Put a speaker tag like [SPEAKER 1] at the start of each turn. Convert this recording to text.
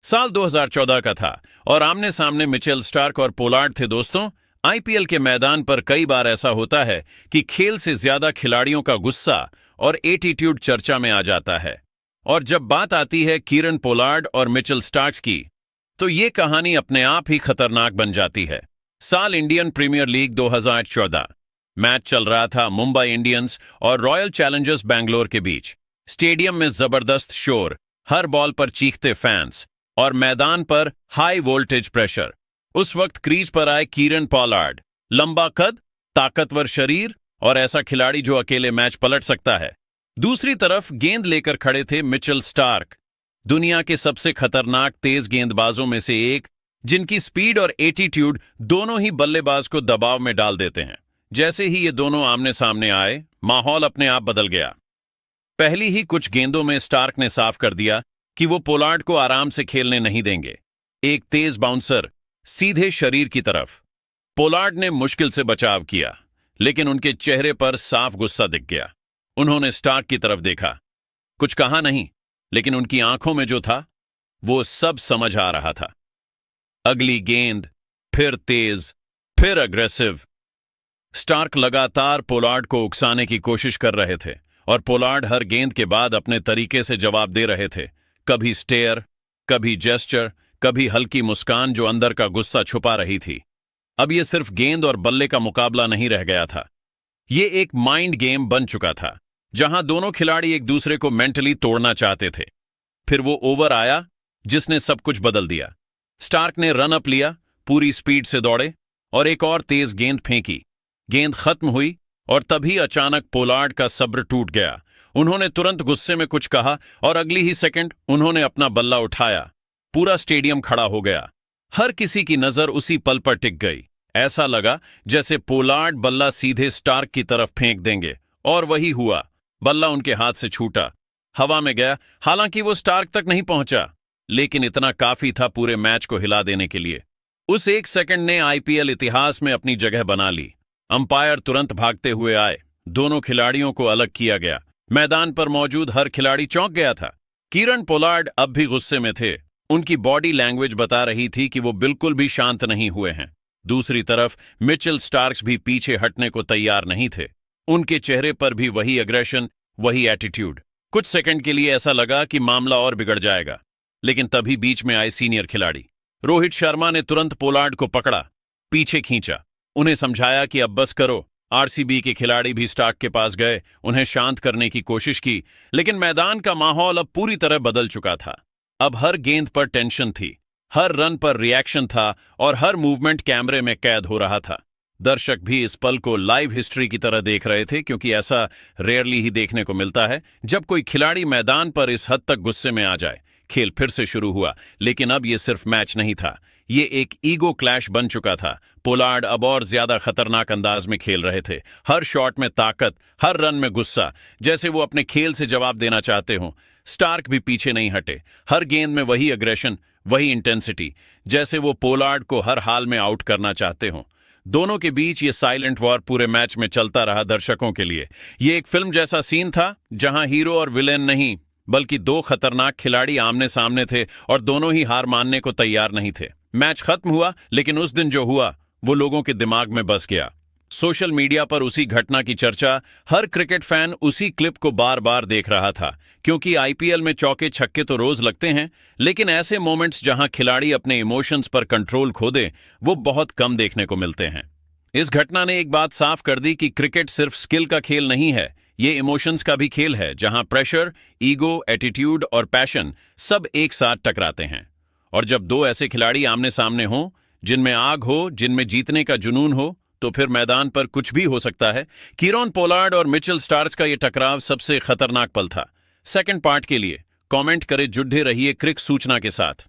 [SPEAKER 1] साल 2014 का था और आमने सामने मिचेल स्टार्क और पोलार्ड थे। दोस्तों, आईपीएल के मैदान पर कई बार ऐसा होता है कि खेल से ज्यादा खिलाड़ियों का गुस्सा और एटीट्यूड चर्चा में आ जाता है। और जब बात आती है कीरन पोलार्ड और मिचेल स्टार्क्स की, तो ये कहानी अपने आप ही खतरनाक बन जाती है। साल इंडियन प्रीमियर लीग 2014। मैच चल रहा था मुंबई इंडियंस और रॉयल चैलेंजर्स बैंगलोर के बीच। स्टेडियम में जबरदस्त शोर, हर बॉल पर चीखते फैंस और मैदान पर हाई वोल्टेज प्रेशर। उस वक्त क्रीज पर आए कीरन पोलार्ड, लंबा कद, ताकतवर शरीर और ऐसा खिलाड़ी जो अकेले मैच पलट सकता है। दूसरी तरफ गेंद लेकर खड़े थे मिचेल स्टार्क, दुनिया के सबसे खतरनाक तेज गेंदबाजों में से एक, जिनकी स्पीड और एटीट्यूड दोनों ही बल्लेबाज को दबाव में डाल देते हैं। जैसे ही ये दोनों आमने सामने आए, माहौल अपने आप बदल गया। पहली ही कुछ गेंदों में स्टार्क ने साफ कर दिया कि वो पोलार्ड को आराम से खेलने नहीं देंगे। एक तेज बाउंसर सीधे शरीर की तरफ। पोलार्ड ने मुश्किल से बचाव किया, लेकिन उनके चेहरे पर साफ गुस्सा दिख गया। उन्होंने स्टार्क की तरफ देखा, कुछ कहा नहीं, लेकिन उनकी आंखों में जो था वो सब समझ आ रहा था। अगली गेंद फिर तेज, फिर अग्रेसिव। स्टार्क लगातार पोलार्ड को उकसाने की कोशिश कर रहे थे और पोलार्ड हर गेंद के बाद अपने तरीके से जवाब दे रहे थे। कभी स्टेयर, कभी जेस्चर, कभी हल्की मुस्कान जो अंदर का गुस्सा छुपा रही थी। अब यह सिर्फ गेंद और बल्ले का मुकाबला नहीं रह गया था, ये एक माइंड गेम बन चुका था, जहां दोनों खिलाड़ी एक दूसरे को मेंटली तोड़ना चाहते थे। फिर वो ओवर आया जिसने सब कुछ बदल दिया। स्टार्क ने रन अप लिया, पूरी स्पीड से दौड़े और एक और तेज गेंद फेंकी। गेंद खत्म हुई और तभी अचानक पोलार्ड का सब्र टूट गया। उन्होंने तुरंत गुस्से में कुछ कहा और अगली ही सेकंड उन्होंने अपना बल्ला उठाया। पूरा स्टेडियम खड़ा हो गया, हर किसी की नजर उसी पल पर टिक गई। ऐसा लगा जैसे पोलार्ड बल्ला सीधे स्टार्क की तरफ फेंक देंगे, और वही हुआ। बल्ला उनके हाथ से छूटा, हवा में गया। हालांकि वो स्टार्क तक नहीं पहुंचा, लेकिन इतना काफी था पूरे मैच को हिला देने के लिए। उस एक सेकंड ने आईपीएल इतिहास में अपनी जगह बना ली। अंपायर तुरंत भागते हुए आए, दोनों खिलाड़ियों को अलग किया गया। मैदान पर मौजूद हर खिलाड़ी चौंक गया था। कीरन पोलार्ड अब भी गुस्से में थे, उनकी बॉडी लैंग्वेज बता रही थी कि वो बिल्कुल भी शांत नहीं हुए हैं। दूसरी तरफ मिचेल स्टार्क्स भी पीछे हटने को तैयार नहीं थे। उनके चेहरे पर भी वही एग्रेशन, वही एटीट्यूड। कुछ सेकंड के लिए ऐसा लगा कि मामला और बिगड़ जाएगा, लेकिन तभी बीच में आए सीनियर खिलाड़ी। रोहित शर्मा ने तुरंत पोलार्ड को पकड़ा, पीछे खींचा, उन्हें समझाया कि अब बस करो। आरसीबी के खिलाड़ी भी स्टार्क के पास गए, उन्हें शांत करने की कोशिश की, लेकिन मैदान का माहौल अब पूरी तरह बदल चुका था। अब हर गेंद पर टेंशन थी, हर रन पर रिएक्शन था और हर मूवमेंट कैमरे में कैद हो रहा था। दर्शक भी इस पल को लाइव हिस्ट्री की तरह देख रहे थे, क्योंकि ऐसा रेयरली ही देखने को मिलता है जब कोई खिलाड़ी मैदान पर इस हद तक गुस्से में आ जाए। खेल फिर से शुरू हुआ, लेकिन अब ये सिर्फ मैच नहीं था, ये एक ईगो क्लैश बन चुका था। पोलार्ड अब और ज्यादा खतरनाक अंदाज में खेल रहे थे, हर शॉट में ताकत, हर रन में गुस्सा, जैसे वो अपने खेल से जवाब देना चाहते हों। स्टार्क भी पीछे नहीं हटे, हर गेंद में वही अग्रेशन, वही इंटेंसिटी, जैसे वो पोलार्ड को हर हाल में आउट करना चाहते हों। दोनों के बीच ये साइलेंट वॉर पूरे मैच में चलता रहा। दर्शकों के लिए ये एक फिल्म जैसा सीन था, जहां हीरो और विलेन नहीं, बल्कि दो खतरनाक खिलाड़ी आमने सामने थे और दोनों ही हार मानने को तैयार नहीं थे। मैच खत्म हुआ, लेकिन उस दिन जो हुआ वो लोगों के दिमाग में बस गया। सोशल मीडिया पर उसी घटना की चर्चा, हर क्रिकेट फैन उसी क्लिप को बार बार देख रहा था, क्योंकि आईपीएल में चौके छक्के तो रोज लगते हैं, लेकिन ऐसे मोमेंट्स जहां खिलाड़ी अपने इमोशंस पर कंट्रोल खो दे, वो बहुत कम देखने को मिलते हैं। इस घटना ने एक बात साफ कर दी कि क्रिकेट सिर्फ स्किल का खेल नहीं है, ये इमोशंस का भी खेल है, जहां प्रेशर, ईगो, एटीट्यूड और पैशन सब एक साथ टकराते हैं। और जब दो ऐसे खिलाड़ी आमने सामने हों, जिनमें आग हो, जिनमें जीतने का जुनून हो, तो फिर मैदान पर कुछ भी हो सकता है। कीरन पोलार्ड और मिचेल स्टार्क्स का यह टकराव सबसे खतरनाक पल था। सेकंड पार्ट के लिए कमेंट करें, जुड़े रहिए क्रिक सूचना के साथ।